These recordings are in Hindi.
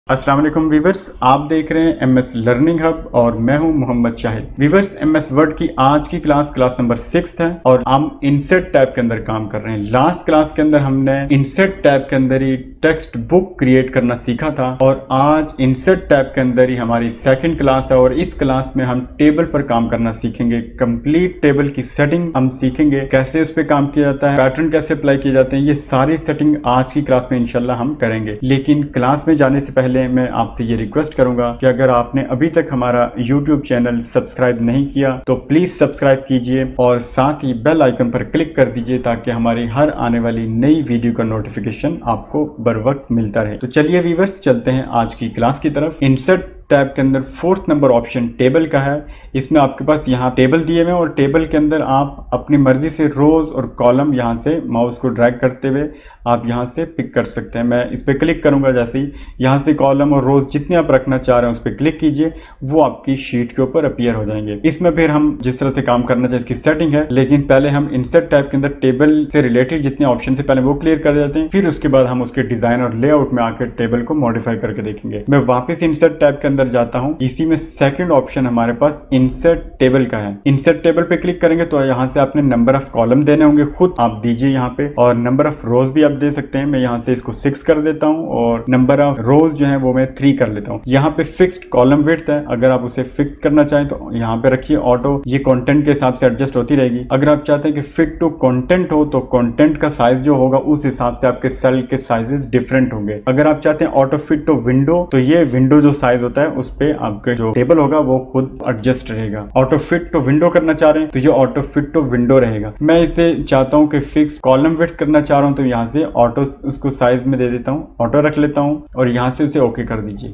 अस्सलाम वालेकुम वीवर्स, आप देख रहे हैं एमएस लर्निंग हब और मैं हूं Mohammad Shahid. Viewers, MS Word की आज की क्लास नंबर 6 है और हम इंसर्ट टैब के अंदर काम कर रहे हैं। लास्ट क्लास के अंदर हमने इंसर्ट टैब के अंदर ही टेक्स्ट बुक क्रिएट करना सीखा था और आज इंसर्ट टैब के अंदर ही हमारी सेकंड क्लास है और इस क्लास में हम टेबल पर काम करना सीखेंगे। कंप्लीट टेबल की सेटिंग हम सीखेंगे, कैसे उस पर काम किया जाता है, पैटर्न कैसे अप्लाई किए जाते हैं, ये सारी सेटिंग आज की क्लास में इंशाल्लाह हम करेंगे। लेकिन क्लास में जाने से पहले मैं आपसे ये रिक्वेस्ट करूंगा कि अगर आपने अभी तक हमारा YouTube चैनल सब्सक्राइब नहीं किया तो प्लीज सब्सक्राइब कीजिए और साथ ही बेल आइकन पर क्लिक कर दीजिए ताकि हमारी हर आने वाली नई वीडियो का नोटिफिकेशन आपको बर वक्त मिलता रहे। तो चलिए वीवर्स, चलते हैं आज की क्लास की तरफ। इंसर्ट टैब के अंदर 4th नंबर ऑप्शन टेबल का है। इसमें आपके पास यहाँ टेबल दिए हुए हैं और टेबल के अंदर आप अपनी मर्जी से रोज और कॉलम यहाँ से माउस को ड्रैग करते हुए आप यहाँ से पिक कर सकते हैं। मैं इस पर क्लिक करूँगा, जैसे ही यहाँ से कॉलम और रोज जितने आप रखना चाह रहे हैं उस पर क्लिक कीजिए, वो आपकी शीट के ऊपर अपीयर हो जाएंगे। इसमें फिर हम जिस तरह से काम करना चाहिए इसकी सेटिंग है, लेकिन पहले हम इंसर्ट टैब के अंदर टेबल से रिलेटेड जितने ऑप्शन थे पहले वो क्लियर कर देते हैं, फिर उसके बाद हम उसके डिजाइन और लेआउट में आकर टेबल को मॉडिफाई करके देखेंगे। मैं वापस इंसर्ट टैब के अंदर जाता हूँ। इसी में सेकंड ऑप्शन हमारे पास इंसर्ट टेबल का है। इंसर्ट टेबल पे क्लिक करेंगे तो यहाँ से आपने नंबर ऑफ कॉलम देने होंगे, खुद आप दीजिए यहाँ पे, और नंबर ऑफ रोज भी आप दे सकते हैं। मैं यहाँ से इसको 6 कर देता हूँ और नंबर ऑफ रोज जो है वो मैं 3 कर लेता हूँ। यहाँ पे फिक्स्ड कॉलम विड्थ है, अगर आप उसे फिक्स करना चाहें तो यहाँ पे रखिए ऑटो, ये कंटेंट के हिसाब से एडजस्ट होती रहेगी। अगर आप चाहते हैं कि फिट टू कंटेंट हो तो कंटेंट का साइज जो होगा उस हिसाब से आपके सेल के साइजेस डिफरेंट होंगे। अगर आप चाहते हैं ऑटो फिट टू विंडो तो ये विंडो जो साइज होता है उस पे आपका जो टेबल होगा वो खुद एडजस्ट रहेगा। ऑटो फिट टू विंडो करना चाह रहे हैं तो ये ऑटो फिट टू विंडो रहेगा। मैं इसे चाहता हूँ कि फिक्स कॉलम विड्थ करना चाह रहा हूँ तो यहाँ से ऑटो उसको साइज में दे देता हूँ, ऑटो रख लेता हूँ और यहाँ से उसे ओके कर दीजिए।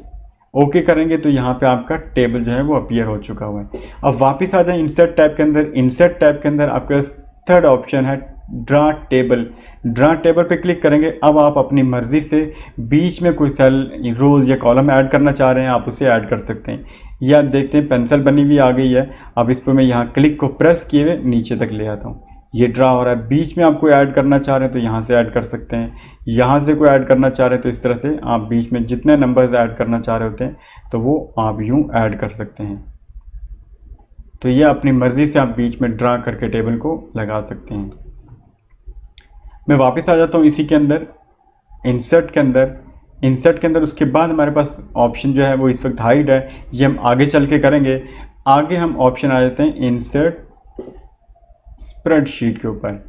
ओके करेंगे तो यहाँ पे आपका टेबल जो है वो अपीयर हो चुका हुआ है। अब वापस आ जाए इंसर्ट टैब के अंदर। इंसर्ट टैब के अंदर आपके पास थर्ड ऑप्शन है ड्रा टेबल। ड्रा टेबल पे क्लिक करेंगे। अब आप अपनी मर्जी से बीच में कोई सेल, रोज या कॉलम ऐड करना चाह रहे हैं आप उसे ऐड कर सकते हैं। या देखते हैं पेंसिल बनी हुई आ गई है। अब इस पर मैं यहाँ क्लिक को प्रेस किए हुए नीचे तक ले आता हूँ, ये ड्रा हो रहा है। बीच में आप कोई ऐड करना चाह रहे हैं तो यहाँ से ऐड कर सकते हैं, यहाँ से कोई ऐड करना चाह रहे हैं तो इस तरह से आप बीच में जितने नंबर्स ऐड करना चाह रहे होते हैं तो वो आप यूँ ऐड कर सकते हैं। तो ये अपनी मर्जी से आप बीच में ड्रा करके टेबल को लगा सकते हैं। मैं वापस आ जाता हूँ इसी के अंदर इंसर्ट के अंदर। इंसर्ट के अंदर उसके बाद हमारे पास ऑप्शन जो है वो इस वक्त हाइड है, ये हम आगे चल के करेंगे। आगे हम ऑप्शन आ जाते हैं इंसर्ट स्प्रेडशीट के ऊपर,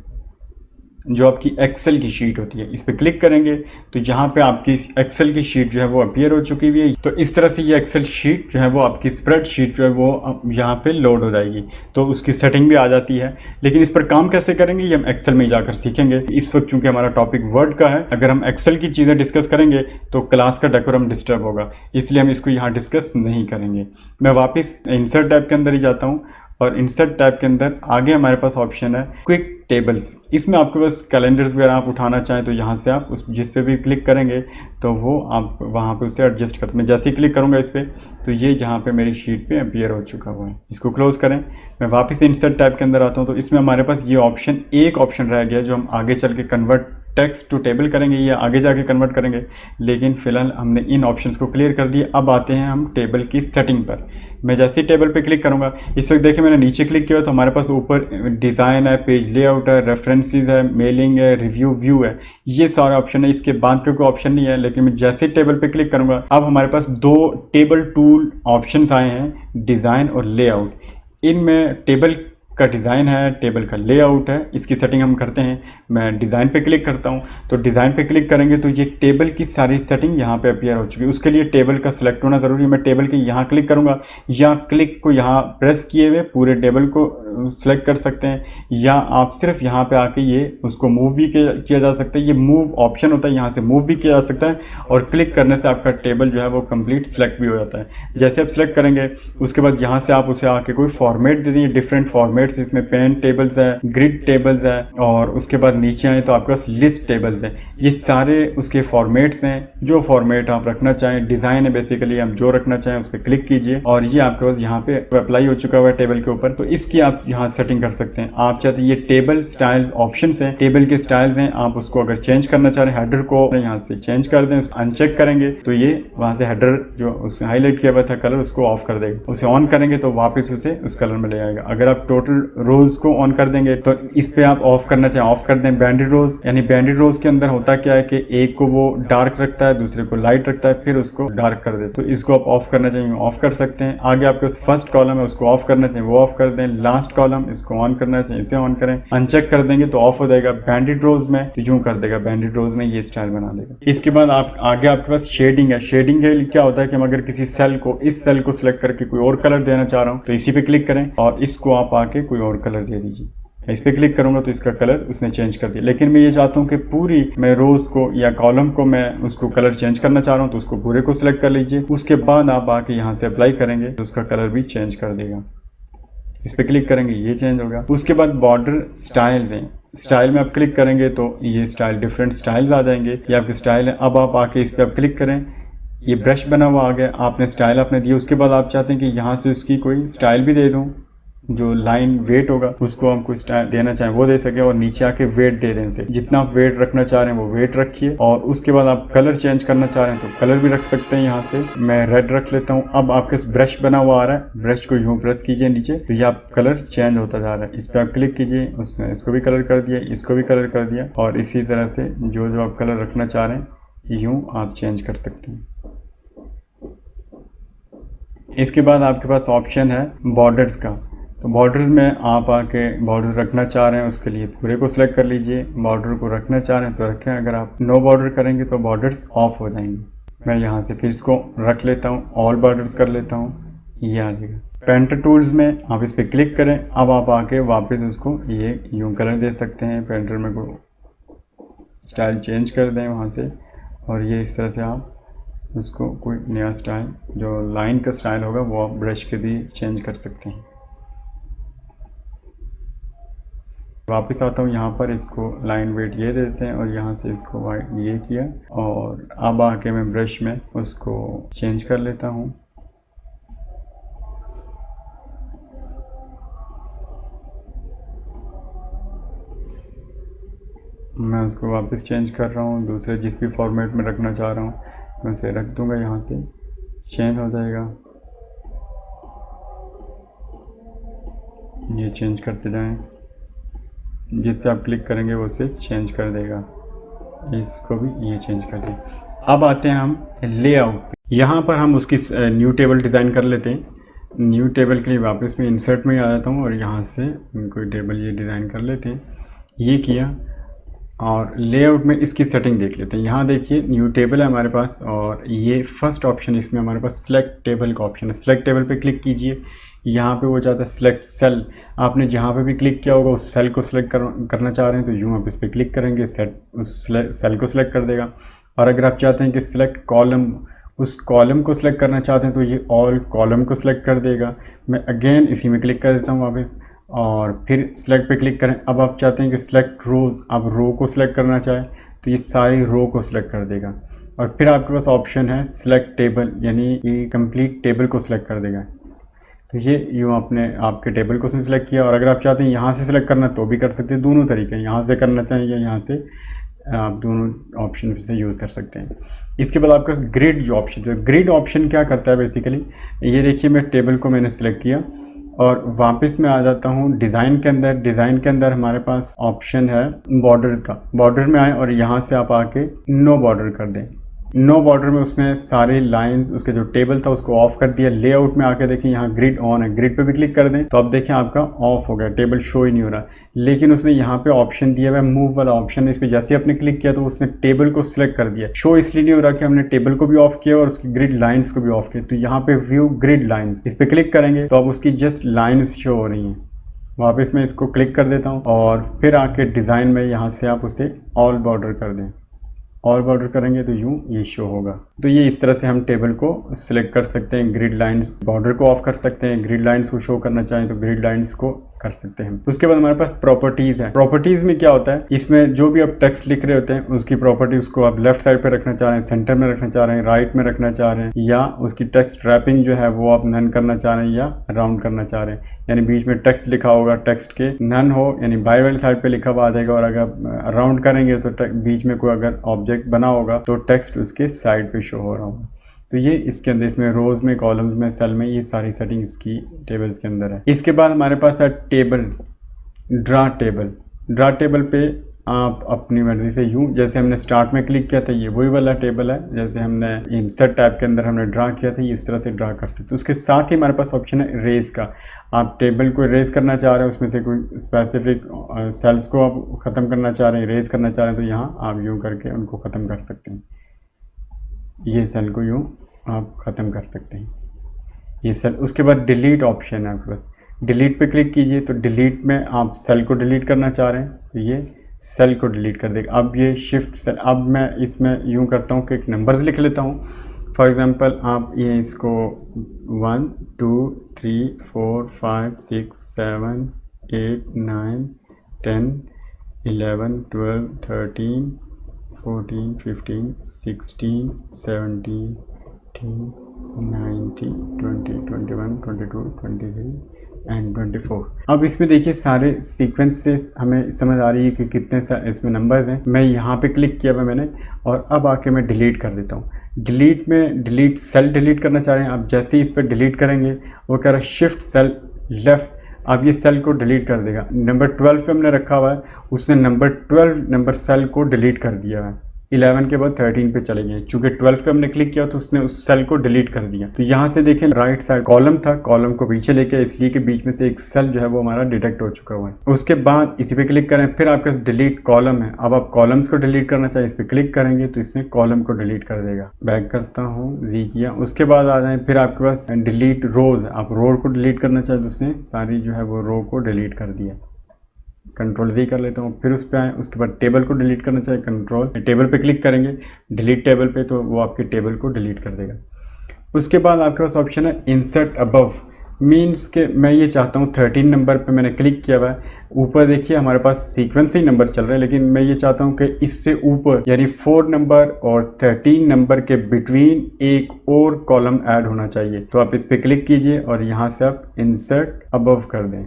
जो आपकी एक्सेल की शीट होती है। इस पर क्लिक करेंगे तो यहाँ पे आपकी एक्सेल की शीट जो है वो अपीयर हो चुकी हुई है। तो इस तरह से ये एक्सेल शीट जो है वो आपकी स्प्रेड शीट जो है वो यहाँ पे लोड हो जाएगी, तो उसकी सेटिंग भी आ जाती है। लेकिन इस पर काम कैसे करेंगे ये हम एक्सेल में जाकर सीखेंगे। इस वक्त चूंकि हमारा टॉपिक वर्ड का है, अगर हम एक्सेल की चीज़ें डिस्कस करेंगे तो क्लास का डेकोरम डिस्टर्ब होगा, इसलिए हम इसको यहाँ डिस्कस नहीं करेंगे। मैं वापस इंसर्ट टैब के अंदर ही जाता हूँ और इंसर्ट टैब के अंदर आगे हमारे पास ऑप्शन है क्विक टेबल्स। इसमें आपके पास कैलेंडर्स वगैरह आप उठाना चाहें तो यहाँ से आप उस जिस पे भी क्लिक करेंगे तो वो आप वहाँ पे उसे एडजस्ट करते हैं। जैसे ही क्लिक करूँगा इस पर तो ये जहाँ पे मेरी शीट पे अपीयर हो चुका हुआ है। इसको क्लोज करें। मैं वापस इंसर्ट टैब के अंदर आता हूँ तो इसमें हमारे पास ये ऑप्शन, एक ऑप्शन रह गया जो हम आगे चल के कन्वर्ट टेक्स्ट टू टेबल करेंगे, ये आगे जाके कन्वर्ट करेंगे। लेकिन फिलहाल हमने इन ऑप्शंस को क्लियर कर दिया। अब आते हैं हम टेबल की सेटिंग पर। मैं जैसे ही टेबल पे क्लिक करूंगा, इस वक्त देखिए मैंने नीचे क्लिक किया तो हमारे पास ऊपर डिज़ाइन है, पेज लेआउट है, रेफरेंसेस है, मेलिंग है, रिव्यू, व्यू है, ये सारे ऑप्शन है। इसके बाद का कोई ऑप्शन नहीं है। लेकिन मैं जैसे ही टेबल पे क्लिक करूंगा अब हमारे पास 2 टेबल टूल ऑप्शंस आए हैं, डिज़ाइन और लेआउट। इनमें टेबल का डिज़ाइन है, टेबल का लेआउट है, इसकी सेटिंग हम करते हैं। मैं डिज़ाइन पे क्लिक करता हूँ तो डिज़ाइन पे क्लिक करेंगे तो ये टेबल की सारी सेटिंग यहाँ पे अपीयर हो चुकी है। उसके लिए टेबल का सिलेक्ट होना ज़रूरी है। मैं टेबल के यहाँ क्लिक करूँगा या क्लिक को यहाँ प्रेस किए हुए पूरे टेबल को सिलेक्ट कर सकते हैं, या आप सिर्फ यहाँ पे आके ये उसको मूव भी किया जा सकता है। ये मूव ऑप्शन होता है, यहाँ से मूव भी किया जा सकता है और क्लिक करने से आपका टेबल जो है वो कंप्लीट सिलेक्ट भी हो जाता है। जैसे आप सिलेक्ट करेंगे उसके बाद यहाँ से आप उसे आके कोई फॉर्मेट दे दीजिए, डिफरेंट फॉर्मेट्स, इसमें पेन टेबल्स है, ग्रिड टेबल्स है, और उसके बाद नीचे आए तो आपके पास लिस्ट टेबल्स है। ये सारे उसके फॉर्मेट्स हैं, जो फॉर्मेट आप रखना चाहें। डिज़ाइन है बेसिकली, हम जो रखना चाहें उस पर क्लिक कीजिए और ये आपके पास यहाँ पे अप्लाई हो चुका हुआ है टेबल के ऊपर। तो इसकी आप यहाँ सेटिंग कर सकते हैं। आप चाहते हैं ये टेबल स्टाइल ऑप्शन है, टेबल के स्टाइल्स हैं, आप उसको अगर चेंज करना चाह रहे हैं हेडर को यहाँ से चेंज कर दें, अनचेक करेंगे तो ये वहाँ से हेडर जो उसने हाईलाइट किया हुआ था कलर उसको ऑफ कर देगा। उसे ऑन करेंगे तो वापस उसे उस कलर में ले आएगा। अगर आप टोटल रोज को ऑन कर देंगे तो इस पे आप ऑफ करना चाहें ऑफ कर दें। बैंडेड रोज यानी बैंडेड रोज के अंदर होता क्या है कि एक को वो डार्क रखता है, दूसरे को लाइट रखता है, फिर उसको डार्क कर दे, तो इसको आप ऑफ करना चाहिए ऑफ कर सकते हैं। आगे आपके पास फर्स्ट कॉलम है उसको ऑफ करना चाहिए वो ऑफ कर दें। लास्ट कॉलम इसको ऑन करना चाहिए इसे ऑन करें, अनचेक कर देंगे तो ऑफ हो जाएगा। बैंडेड रोज में तो यूं कर देगा, बैंडेड रोज में ये स्टाइल बना देगा। इसके बाद आप आगे आपके पास शेडिंग है। शेडिंग के लिए क्या होता है कि हम अगर किसी सेल को इस सेल को सिलेक्ट करके कोई और कलर देना चाह रहा हूँ तो इसी पे क्लिक करें और इसको आप आके कोई और कलर दे दीजिए। इस पे क्लिक करूंगा तो इसका कलर उसने चेंज कर दिया। लेकिन मैं ये चाहता हूँ कि पूरी मैं रोज को या कॉलम को मैं उसको कलर चेंज करना चाह रहा हूँ तो उसको पूरे को सिलेक्ट कर लीजिए। उसके बाद आप आके यहाँ से अप्लाई करेंगे तो उसका कलर भी चेंज कर देगा। इस पे क्लिक करेंगे ये चेंज होगा। उसके बाद बॉर्डर स्टाइल्स हैं, स्टाइल में आप क्लिक करेंगे तो ये स्टाइल डिफरेंट स्टाइल्स आ जाएंगे, ये आपके स्टाइल है। अब आप आके इस पे आप क्लिक करें, ये ब्रश बना हुआ आ गया, आपने स्टाइल आपने दिया। उसके बाद आप चाहते हैं कि यहाँ से उसकी कोई स्टाइल भी दे दूँ, जो लाइन वेट होगा उसको हम कोई स्टाइल देना चाहें वो दे सके और नीचे आके वेट दे दें उसे। जितना आप वेट रखना चाह रहे हैं वो वेट रखिए और उसके बाद आप कलर चेंज करना चाह रहे हैं तो कलर भी रख सकते हैं। यहाँ से मैं रेड रख लेता हूँ। अब आपके ब्रश बना हुआ आ रहा है, ब्रश को यूं प्रेस कीजिए नीचे तो ये आप कलर चेंज होता जा रहा है। इस पर आप क्लिक कीजिए, उसने इसको भी कलर कर दिया, इसको भी कलर कर दिया और इसी तरह से जो जो आप कलर रखना चाह रहे हैं यूं आप चेंज कर सकते हैं। इसके बाद आपके पास ऑप्शन है बॉर्डर्स का, तो बॉर्डर्स में आप आके बॉर्डर रखना चाह रहे हैं उसके लिए पूरे को सिलेक्ट कर लीजिए। बॉर्डर को रखना चाह रहे हैं तो रखें, अगर आप नो बॉर्डर करेंगे तो बॉर्डर्स ऑफ हो जाएंगे। मैं यहाँ से फिर इसको रख लेता हूँ, ऑल बॉर्डर्स कर लेता हूँ, ये आ जाएगा। पेंटर टूल्स में आप इस पर क्लिक करें। अब आप आके वापस उसको ये यूँ कलर दे सकते हैं, पेंटर में को स्टाइल चेंज कर दें वहाँ से और ये इस तरह से आप उसको कोई नया स्टाइल जो लाइन का स्टाइल होगा वो आप ब्रश के लिए चेंज कर सकते हैं। वापस आता हूँ यहाँ पर, इसको लाइन वेट ये देते हैं और यहाँ से इसको वाइट ये किया और अब आके मैं ब्रश में उसको चेंज कर लेता हूँ। मैं उसको वापस चेंज कर रहा हूँ, दूसरे जिस भी फॉर्मेट में रखना चाह रहा हूँ मैं उसे रख दूँगा, यहाँ से चेंज हो जाएगा। ये चेंज करते जाएं, जिस पे आप क्लिक करेंगे वो उसे चेंज कर देगा। इसको भी ये चेंज कर देगा। अब आते हैं हम लेआउट। यहाँ पर हम उसकी न्यू टेबल डिज़ाइन कर लेते हैं। न्यू टेबल के लिए वापस मैं इंसर्ट में ही आ जाता हूँ और यहाँ से कोई टेबल ये डिज़ाइन कर लेते हैं। ये किया और लेआउट में इसकी सेटिंग देख लेते हैं। यहाँ देखिए न्यू टेबल है हमारे पास और ये फर्स्ट ऑप्शन इसमें हमारे पास सिलेक्ट टेबल का ऑप्शन है। सिलेक्ट टेबल पे क्लिक कीजिए, यहाँ पे वो चाहता है सिलेक्ट सेल। आपने जहाँ पे भी क्लिक किया होगा उस सेल को सिलेक्ट करना चाह रहे हैं तो यूँ आप इस पर क्लिक करेंगे, उस सेल को सिलेक्ट कर देगा। और अगर आप चाहते हैं कि सिलेक्ट कॉलम, उस कॉलम को सिलेक्ट करना चाहते हैं तो ये ऑल कॉलम को सिलेक्ट कर देगा। मैं अगेन इसी में क्लिक कर देता हूँ वापस और फिर सिलेक्ट पे क्लिक करें। अब आप चाहते हैं कि सिलेक्ट रोज, आप रो को सिलेक्ट करना चाहें तो ये सारी रो को सिलेक्ट कर देगा। और फिर आपके पास ऑप्शन है सिलेक्ट टेबल, यानी ये कंप्लीट टेबल को सिलेक्ट कर देगा। तो ये यूँ आपने आपके टेबल को उसने सिलेक्ट किया। और अगर आप चाहते हैं यहाँ से सिलेक्ट करना तो भी कर सकते हैं, दोनों तरीके हैं, यहाँ से करना चाहिए यहाँ से, आप दोनों ऑप्शन से यूज़ कर सकते हैं। इसके बाद आपके पास ग्रिड जो ऑप्शन है, ग्रिड ऑप्शन क्या करता है बेसिकली, ये देखिए मैं टेबल को मैंने सिलेक्ट किया और वापस मैं आ जाता हूँ डिज़ाइन के अंदर। डिज़ाइन के अंदर हमारे पास ऑप्शन है बॉर्डर का, बॉर्डर में आए और यहाँ से आप आके नो बॉर्डर कर दें। नो बॉर्डर में उसने सारे लाइंस, उसके जो टेबल था उसको ऑफ कर दिया। लेआउट में आके देखें यहाँ ग्रिड ऑन है, ग्रिड पे भी क्लिक कर दें तो अब देखें आपका ऑफ हो गया, टेबल शो ही नहीं हो रहा। लेकिन उसने यहाँ पे ऑप्शन दिया हुआ है मूव वाला ऑप्शन, इस पर जैसे आपने क्लिक किया तो उसने टेबल को सिलेक्ट कर दिया। शो इसलिए नहीं हो रहा कि हमने टेबल को भी ऑफ किया और उसकी ग्रिड लाइन्स को भी ऑफ किया। तो यहाँ पे व्यू ग्रिड लाइन्स, इस पर क्लिक करेंगे तो अब उसकी जस्ट लाइन्स शो हो रही हैं। वापस मैं इसको क्लिक कर देता हूँ और फिर आके डिज़ाइन में यहाँ से आप उसे ऑल बॉर्डर कर दें। और बॉर्डर करेंगे तो यूँ ये शो होगा। तो ये इस तरह से हम टेबल को सिलेक्ट कर सकते हैं। ग्रिड लाइंस, बॉर्डर को ऑफ कर सकते हैं। ग्रिड लाइंस को शो करना चाहें तो ग्रिड लाइंस को कर सकते हैं। उसके बाद हमारे पास प्रॉपर्टीज है। प्रॉपर्टीज में क्या होता है, इसमें जो भी आप टेक्स्ट लिख रहे होते हैं उसकी प्रॉपर्टीज को आप लेफ्ट साइड पे रखना चाह रहे हैं, सेंटर में रखना चाह रहे हैं, राइट में रखना चाह रहे हैं, या उसकी टेक्स्ट रैपिंग जो है वो आप नन करना चाह रहे हैं या राउंड करना चाह रहे हैं। यानी बीच में टेक्स्ट लिखा होगा, टेक्स्ट के नन हो यानी बाई वाली साइड पे लिखा हुआ आ जाएगा, और अगर राउंड करेंगे तो बीच में कोई अगर ऑब्जेक्ट बना होगा तो टेक्स्ट उसके साइड पे शो हो रहा होगा। तो ये इसके अंदर, इसमें रोज में, कॉलम्स में, सेल में, ये सारी सेटिंग इसकी टेबल्स के अंदर है। इसके बाद हमारे पास है table, draw table. Draw table पे आप अपनी मर्जी से यूँ, जैसे हमने स्टार्ट में क्लिक किया था ये वही वाला टेबल है, जैसे हमने इंसर्ट टैब के अंदर हमने ड्रा किया था, इस तरह से ड्रा कर सकते। उसके साथ ही हमारे पास ऑप्शन है इरेज का। आप टेबल को इरेज करना चाह रहे हैं, उसमें से कोई स्पेसिफिक सेल्स को आप ख़त्म करना चाह रहे हैं, इरेज करना चाह रहे हैं, तो यहाँ आप यूँ करके उनको ख़त्म कर सकते हैं। ये सेल को यूँ आप ख़त्म कर सकते हैं, ये सेल। उसके बाद डिलीट ऑप्शन है आपके पास, डिलीट पे क्लिक कीजिए तो डिलीट में आप सेल को डिलीट करना चाह रहे हैं तो ये सेल को डिलीट कर देगा। अब ये शिफ्ट सेल, अब मैं इसमें यूँ करता हूँ कि एक नंबर्स लिख लेता हूँ। फॉर एग्जांपल आप ये इसको 1 2 3 4 5 6 7 8 9 10 11 12 13 14 15 16 17 18 19 20 21 22 23 एंड 24। अब इसमें देखिए सारे सीक्वेंस से हमें समझ आ रही है कि कितने इसमें नंबर्स हैं। मैं यहाँ पे क्लिक किया हुआ मैंने, और अब आके मैं डिलीट कर देता हूँ। डिलीट में डिलीट सेल डिलीट करना चाह रहे हैं आप, जैसे ही इस पर डिलीट करेंगे वो कह रहा है शिफ्ट सेल लेफ्ट, अब ये सेल को डिलीट कर देगा। नंबर 12 पे हमने रखा हुआ है, उसने नंबर 12 नंबर सेल को डिलीट कर दिया है। 11 के बाद 13 पे चले गए, चूंकि 12 पे हमने क्लिक किया तो उसने उस सेल को डिलीट कर दिया। तो यहाँ से देखें राइट साइड कॉलम था, कॉलम को पीछे लेके, इसलिए कि बीच में से एक सेल जो है वो हमारा डिटेक्ट हो चुका हुआ है। उसके बाद इसी पे क्लिक करें, फिर आपके पास डिलीट कॉलम है। अब आप कॉलम्स को डिलीट करना चाहिए, इस पर क्लिक करेंगे तो इसने कॉलम को डिलीट कर देगा। बैक करता हूँ, जी किया। उसके बाद आ जाए, फिर आपके पास डिलीट रोज, आप रो को डिलीट करना चाहिए तो उसने सारी जो है वो रो को डिलीट कर दिया। कंट्रोल जी कर लेता हूँ, फिर उस पर आए। उसके बाद टेबल को डिलीट करना चाहिए, कंट्रोल टेबल पे क्लिक करेंगे डिलीट टेबल पे, तो वो आपके टेबल को डिलीट कर देगा। उसके बाद आपके पास ऑप्शन है इंसर्ट अबव, मीन्स के मैं ये चाहता हूँ 13 नंबर पे मैंने क्लिक किया हुआ है, ऊपर देखिए हमारे पास सीक्वेंस ही नंबर चल रहे हैं, लेकिन मैं ये चाहता हूँ कि इससे ऊपर यानी 4 नंबर और 13 नंबर के बिटवीन एक और कॉलम ऐड होना चाहिए। तो आप इस पर क्लिक कीजिए और यहाँ से आप इंसर्ट अबव कर दें,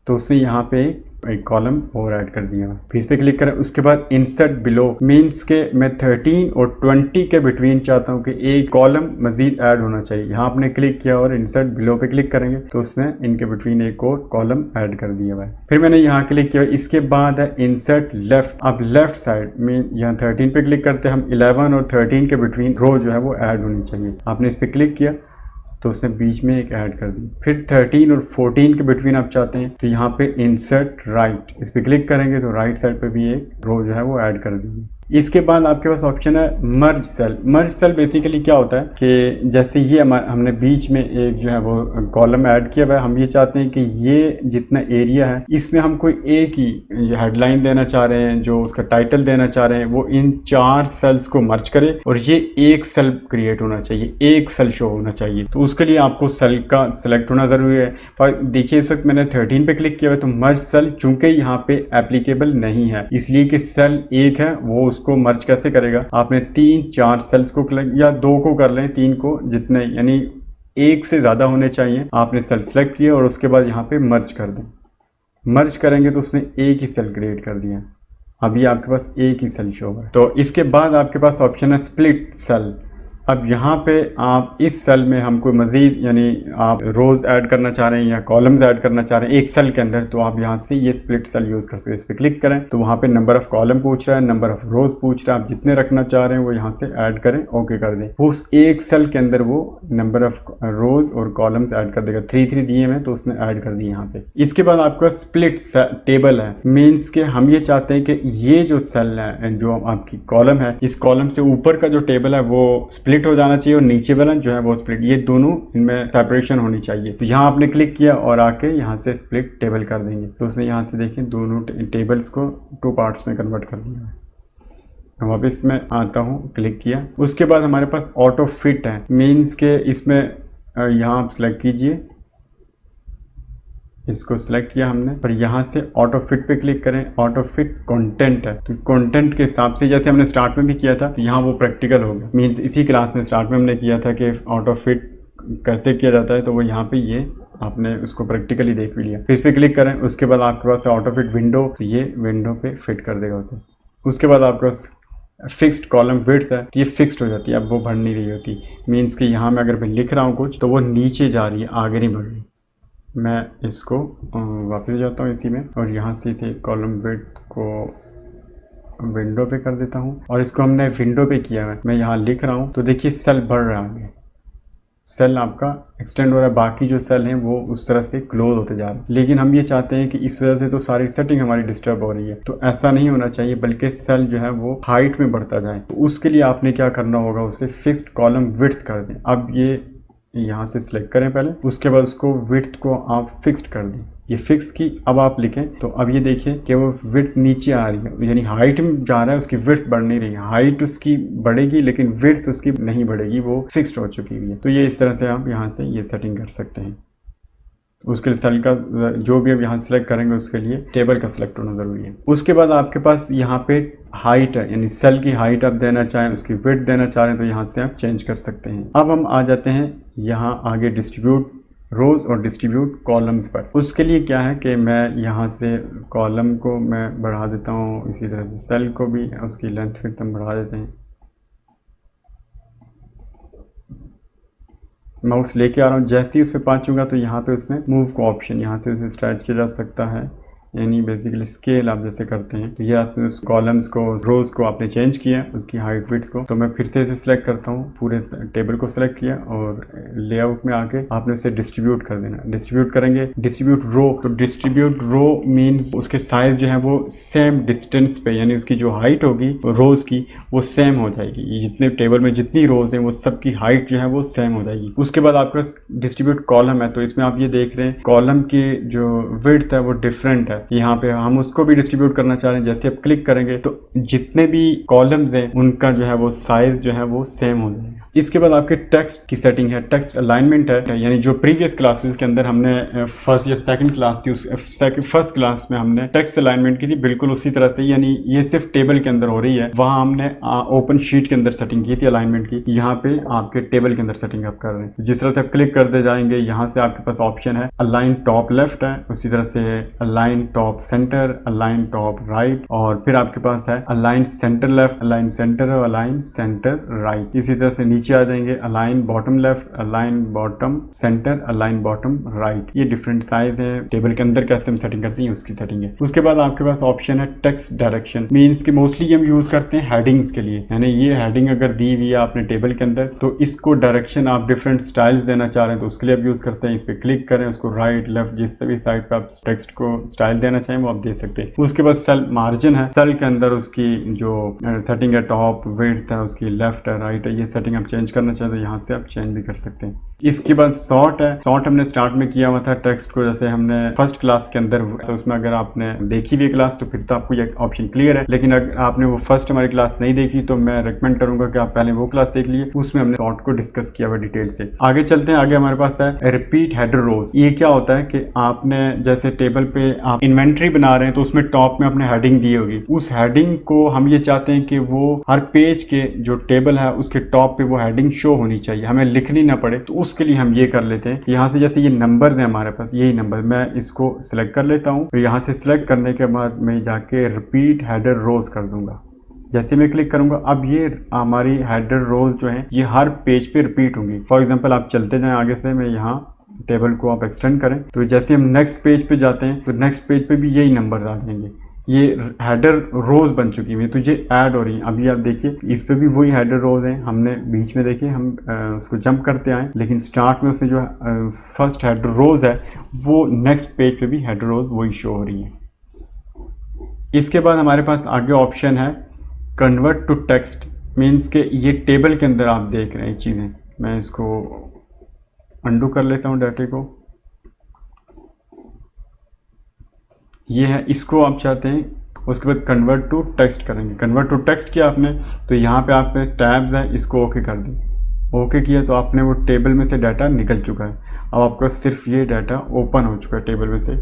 तो उससे यहाँ पे एक कॉलम और ऐड कर दिया। फिर इस पे क्लिक करें। उसके बाद इंसर्ट बिलो, मीन्स के मैं 13 और 20 के बिटवीन चाहता हूँ कि एक कॉलम मजीद ऐड होना चाहिए। यहाँ आपने क्लिक किया और इंसर्ट बिलो पे क्लिक करेंगे तो उसने इनके बिटवीन एक और कॉलम ऐड कर दिया हुआ है। फिर मैंने यहाँ क्लिक किया। इसके बाद है इंसर्ट लेफ्ट, अब लेफ्ट साइड में यहाँ 13 पे क्लिक करते हैं हम, 11 और 13 के बिटवीन रो जो है वो ऐड होनी चाहिए। आपने इस पर क्लिक किया तो उसने बीच में एक ऐड कर दी। फिर 13 और 14 के बिटवीन आप चाहते हैं तो यहाँ पे इंसर्ट राइट, इस पर क्लिक करेंगे तो राइट साइड पे भी एक रो जो है वो ऐड कर दी। इसके बाद आपके पास ऑप्शन है merge cell. Merge cell basically क्या होता है कि जैसे ये हमने बीच में एक जो है वो कॉलम ऐड किया हुआ है, हम ये चाहते हैं कि ये जितना एरिया है इसमें हम कोई एक ही हेडलाइन देना चाह रहे हैं, जो उसका टाइटल देना चाह रहे हैं, वो इन 4 सेल्स को मर्ज करे और ये एक सेल क्रिएट होना चाहिए, एक सेल शो होना चाहिए। तो उसके लिए आपको सेल का सिलेक्ट होना ज़रूरी है। पर देखिए इस वक्त मैंने 13 पे क्लिक किया हुआ है, तो मर्ज सेल चूंकि यहाँ पे एप्लीकेबल नहीं है, इसलिए कि सेल एक है, वो उसको मर्ज कैसे करेगा। आपने 3-4 सेल्स को या 2 को कर लें, 3 को, जितने यानी एक से ज़्यादा होने चाहिए। आपने सेल सेलेक्ट किया और उसके बाद यहाँ पे मर्ज कर दें। मर्ज करेंगे तो उसने एक ही सेल क्रिएट कर दिया। अभी आपके पास एक ही सेल शो है। तो इसके बाद आपके पास ऑप्शन है स्प्लिट सेल। अब यहाँ पे आप इस सेल में हम कोई मज़ीद यानी आप रोज़ ऐड करना चाह रहे हैं या कॉलम्स ऐड करना चाह रहे हैं एक सेल के अंदर, तो आप यहाँ से ये स्प्लिट सेल यूज़ कर सकते हैं। इस पर क्लिक करें तो वहाँ पे नंबर ऑफ़ कॉलम पूछ रहा है, नंबर ऑफ़ रोज़ पूछ रहा है, आप जितने रखना चाह रहे हैं वो यहाँ से ऐड करें, ओके कर दें। उस एक सेल के अंदर वो नंबर ऑफ़ रोज़ और कॉलम्स ऐड कर देगा। 3 दिए हैं तो उसने ऐड कर दिए यहाँ पे। इसके बाद आपका स्प्लिट टेबल है, मीन्स के हम ये चाहते हैं कि ये जो सेल है, जो आपकी कॉलम है, इस कॉलम से ऊपर का जो टेबल है वो स्प्लिट हो जाना चाहिए और नीचे वाला जो है वो स्प्लिट, ये दोनों इनमें सेपरेशन होनी चाहिए। तो यहाँ आपने क्लिक किया और आके यहाँ से स्प्लिट टेबल कर देंगे तो उसने यहाँ से देखिए दोनों टेबल्स को 2 पार्ट्स में कन्वर्ट कर दिया है। मैं वापस में आता हूँ, क्लिक किया। उसके बाद हमारे पास ऑटो फिट है, मीन्स के इसमें यहाँ आप सेलेक्ट कीजिए, इसको सिलेक्ट किया हमने और यहाँ से ऑटो फिट पे क्लिक करें। ऑटो फिट कंटेंट है तो कंटेंट के हिसाब से जैसे हमने स्टार्ट में भी किया था तो यहाँ वो प्रैक्टिकल हो गया। मीन्स इसी क्लास में स्टार्ट में हमने किया था कि ऑटो फिट कैसे किया जाता है, तो वो यहाँ पे ये आपने उसको प्रैक्टिकली देख भी लिया। फिर इस पर क्लिक करें, उसके बाद आपके पास ऑटो फिट विंडो, तो ये विंडो पे फिट कर देगा उसे। उसके बाद आपके पास फिक्स्ड कॉलम विड्थ है, तो ये फिक्स्ड हो जाती है, अब वो बढ़ नहीं रही होती। मीन्स कि यहाँ में अगर मैं लिख रहा हूँ कुछ तो वो नीचे जा रही है, आगे नहीं बढ़ रही। मैं इसको वापस जाता हूँ इसी में और यहाँ से इसे कॉलम विड्थ को विंडो पे कर देता हूँ और इसको हमने विंडो पे किया है। मैं यहाँ लिख रहा हूँ तो देखिए सेल बढ़ रहा है, सेल आपका एक्सटेंड हो रहा है, बाकी जो सेल हैं वो उस तरह से क्लोज होते जा रहे हैं। लेकिन हम ये चाहते हैं कि इस वजह से तो सारी सेटिंग हमारी डिस्टर्ब हो रही है, तो ऐसा नहीं होना चाहिए, बल्कि सेल जो है वो हाइट में बढ़ता जाए। तो उसके लिए आपने क्या करना होगा, उसे फिक्स्ड कॉलम विड्थ कर दें। अब ये यहाँ से सिलेक्ट करें पहले, उसके बाद उसको विड्थ को आप फिक्स्ड कर दें। ये फिक्स की अब आप लिखें तो अब ये देखिए कि वो विड्थ नीचे आ रही है, यानी हाइट में जा रहा है, उसकी विड्थ बढ़ नहीं रही है। हाइट उसकी बढ़ेगी लेकिन विड्थ उसकी नहीं बढ़ेगी, वो फिक्स्ड हो चुकी हुई है। तो ये इस तरह से आप यहाँ से ये सेटिंग कर सकते हैं। उसके लिए सेल का जो भी अब यहाँ सेलेक्ट करेंगे उसके लिए टेबल का सिलेक्ट होना ज़रूरी है। उसके बाद आपके पास यहाँ पे हाइट है, यानी सेल की हाइट आप देना चाहें, उसकी विड्थ देना चाह रहे हैं तो यहाँ से आप चेंज कर सकते हैं। अब हम आ जाते हैं यहाँ आगे डिस्ट्रीब्यूट रोज और डिस्ट्रीब्यूट कॉलम्स पर। उसके लिए क्या है कि मैं यहाँ से कॉलम को मैं बढ़ा देता हूँ, इसी तरह से सेल को भी उसकी लेंथ फिर हम बढ़ा देते हैं। माउस लेके आ रहा हूँ, जैसे ही उस पर पहुँचूंगा तो यहाँ पे उसने मूव को ऑप्शन यहाँ से उसे स्ट्रेच किया जा सकता है, यानी बेसिकली स्केल आप जैसे करते हैं। तो ये आपने उस कॉलम्स को रोज को आपने चेंज किया, उसकी हाइट विड्थ को। तो मैं फिर से इसे सिलेक्ट करता हूँ, पूरे टेबल को सिलेक्ट किया और लेआउट में आके आपने उसे डिस्ट्रीब्यूट कर देना। डिस्ट्रीब्यूट करेंगे डिस्ट्रीब्यूट रो, तो डिस्ट्रीब्यूट रो मीन्स उसके साइज जो है वो सेम डिस्टेंस पे, यानी उसकी जो हाइट होगी रोज की वो सेम हो जाएगी। जितने टेबल में जितनी रोज हैं वो सबकी हाइट जो है वो सेम हो जाएगी। उसके बाद आपके पास डिस्ट्रीब्यूट कॉलम है, तो इसमें आप ये देख रहे हैं कॉलम की जो विड्थ है वो डिफरेंट है। यहाँ पे हम उसको भी डिस्ट्रीब्यूट करना चाह रहे हैं, जैसे आप क्लिक करेंगे तो जितने भी कॉलम्स हैं उनका जो है वो साइज जो है वो सेम हो जाएगा। इसके बाद आपके टेक्स्ट की सेटिंग है, टेक्स्ट अलाइनमेंट है, यानी जो प्रीवियस क्लासेस के अंदर हमने फर्स्ट या सेकंड क्लास थी, उस फर्स्ट क्लास में हमने टेक्स्ट अलाइनमेंट की थी, बिल्कुल उसी तरह से, यानी ये सिर्फ टेबल के अंदर हो रही है। वहां हमने ओपन शीट के अंदर सेटिंग की थी अलाइनमेंट की, यहाँ पे आपके टेबल के अंदर सेटिंग आप कर रहे हैं। जिस तरह से आप क्लिक करते जाएंगे यहाँ से आपके पास ऑप्शन है अलाइन टॉप लेफ्ट है, उसी तरह से align top centre, align top right, और फिर आपके पास है align centre left, align centre और अलाइन सेंटर राइट। इसी तरह से नीचे आ जाएंगे align bottom left, align bottom centre, align bottom right. ये डिफरेंट साइज है, टेबल के अंदर कैसे हम सेटिंग करते हैं उसकी सेटिंग है। उसके बाद आपके पास ऑप्शन है टेक्स्ट डायरेक्शन, मीन्स कि मोस्टली हम यूज करते हैं हेडिंग्स के लिए, यानी ये हेडिंग अगर दी हुई है आपने टेबल के अंदर तो इसको डायरेक्शन आप डिफरेंट स्टाइल्स देना चाह रहे हैं तो उसके लिए आप यूज करते हैं। इस पर क्लिक करें, उसको राइट लेफ्ट जिस भी साइड पे आप टेक्स्ट को स्टाइल देना चाहें वो आप दे सकते हैं। उसके बाद सेल मार्जिन है, सेल के अंदर उसकी जो सेटिंग है टॉप विड्थ है, उसकी लेफ्ट है राइट है, ये सेटिंग आप चेंज करना चाहें तो यहाँ से आप चेंज भी कर सकते हैं। इसके बाद सॉर्ट है, सॉर्ट हमने स्टार्ट में किया हुआ था टेक्स्ट को, जैसे हमने फर्स्ट क्लास के अंदर, तो उसमें अगर आपने देखी हुई क्लास तो फिर तो आपको ये ऑप्शन क्लियर है, लेकिन अगर आपने वो फर्स्ट हमारी क्लास नहीं देखी तो मैं रिकमेंड करूंगा कि आप पहले वो क्लास देख लिए, उसमें हमने सॉर्ट को डिस्कस किया हुआ डिटेल से। आगे चलते हैं, आगे हमारे पास है रिपीट हेडर रोज। ये क्या होता है कि आपने जैसे टेबल पे आप इन्वेंट्री बना रहे हैं तो उसमें टॉप में आपने हेडिंग दी होगी, उस हेडिंग को हम ये चाहते हैं कि वो हर पेज के जो टेबल है उसके टॉप पे वो हेडिंग शो होनी चाहिए, हमें लिखनी ना पड़े। तो उसके लिए हम ये कर लेते हैं, यहाँ से जैसे ये नंबर्स हैं हमारे पास, यही नंबर मैं इसको सिलेक्ट कर लेता हूँ, तो यहाँ से सिलेक्ट करने के बाद मैं जाके रिपीट हेडर रोज कर दूंगा। जैसे मैं क्लिक करूंगा अब ये हमारी हेडर रोज जो है ये हर पेज पे रिपीट होंगी। फॉर एग्जांपल आप चलते जाएं आगे से, मैं यहाँ टेबल को आप एक्सटेंड करें तो जैसे हम नेक्स्ट पेज पे जाते हैं तो नेक्स्ट पेज पे भी यही नंबर आ जाएंगे। ये हेडर रोज बन चुकी हुई है तो ये ऐड हो रही है। अभी आप देखिए इस पे भी वही हेडर रोज हैं, हमने बीच में देखिए हम उसको जंप करते आए, लेकिन स्टार्ट में उसमें जो फर्स्ट हेडर रोज है वो नेक्स्ट पेज पे भी हेडर रोज वही शो हो रही है। इसके बाद हमारे पास आगे ऑप्शन है कन्वर्ट टू टेक्स्ट, मीन्स के ये टेबल के अंदर आप देख रहे हैं चीज़ें। मैं इसको अंडू कर लेता हूँ डाटे को, ये है, इसको आप चाहते हैं। उसके बाद कन्वर्ट टू टेक्स्ट करेंगे। कन्वर्ट टू टेक्स्ट किया आपने तो यहाँ पे आपके टैब्स हैं, इसको ओके कर दें। ओके किया तो आपने वो टेबल में से डाटा निकल चुका है। अब आपका सिर्फ ये डाटा ओपन हो चुका है टेबल में से।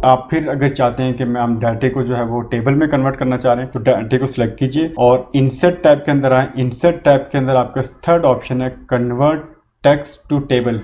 आप फिर अगर चाहते हैं कि मैं हम डाटे को जो है वो टेबल में कन्वर्ट करना चाह रहे हैं तो डाटे को सिलेक्ट कीजिए और इंसर्ट टैब के अंदर आए। इंसर्ट टैब के अंदर आपका थर्ड ऑप्शन है कन्वर्ट टेक्स्ट टू टेबल।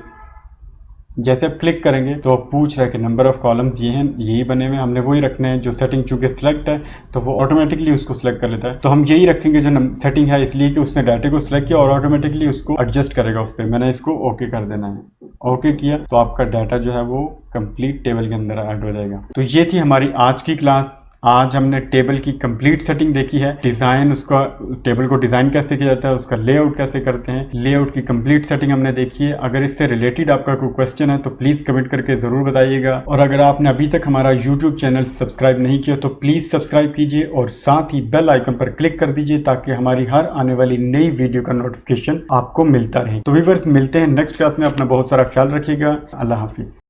जैसे आप क्लिक करेंगे तो पूछ रहा है कि नंबर ऑफ कॉलम्स ये हैं, यही बने हुए, हमने वही रखने हैं। जो सेटिंग चूंकि सिलेक्ट है तो वो ऑटोमेटिकली उसको सिलेक्ट कर लेता है, तो हम यही रखेंगे जो सेटिंग है, इसलिए कि उसने डाटे को सिलेक्ट किया और ऑटोमेटिकली उसको एडजस्ट करेगा उस पर। मैंने इसको ओके कर देना है। ओके किया तो आपका डाटा जो है वो कंप्लीट टेबल के अंदर ऐड हो जाएगा। तो ये थी हमारी आज की क्लास। आज हमने टेबल की कंप्लीट सेटिंग देखी है, डिजाइन, उसका टेबल को डिजाइन कैसे किया जाता है, उसका लेआउट कैसे करते हैं, लेआउट की कंप्लीट सेटिंग हमने देखी है। अगर इससे रिलेटेड आपका कोई क्वेश्चन है तो प्लीज कमेंट करके जरूर बताइएगा। और अगर आपने अभी तक हमारा यूट्यूब चैनल सब्सक्राइब नहीं किया तो प्लीज सब्सक्राइब कीजिए और साथ ही बेल आइकन पर क्लिक कर दीजिए ताकि हमारी हर आने वाली नई वीडियो का नोटिफिकेशन आपको मिलता रहे। तो व्यूअर्स, मिलते हैं नेक्स्ट क्लास में। अपना बहुत सारा ख्याल रखिएगा। अल्लाह हाफिज।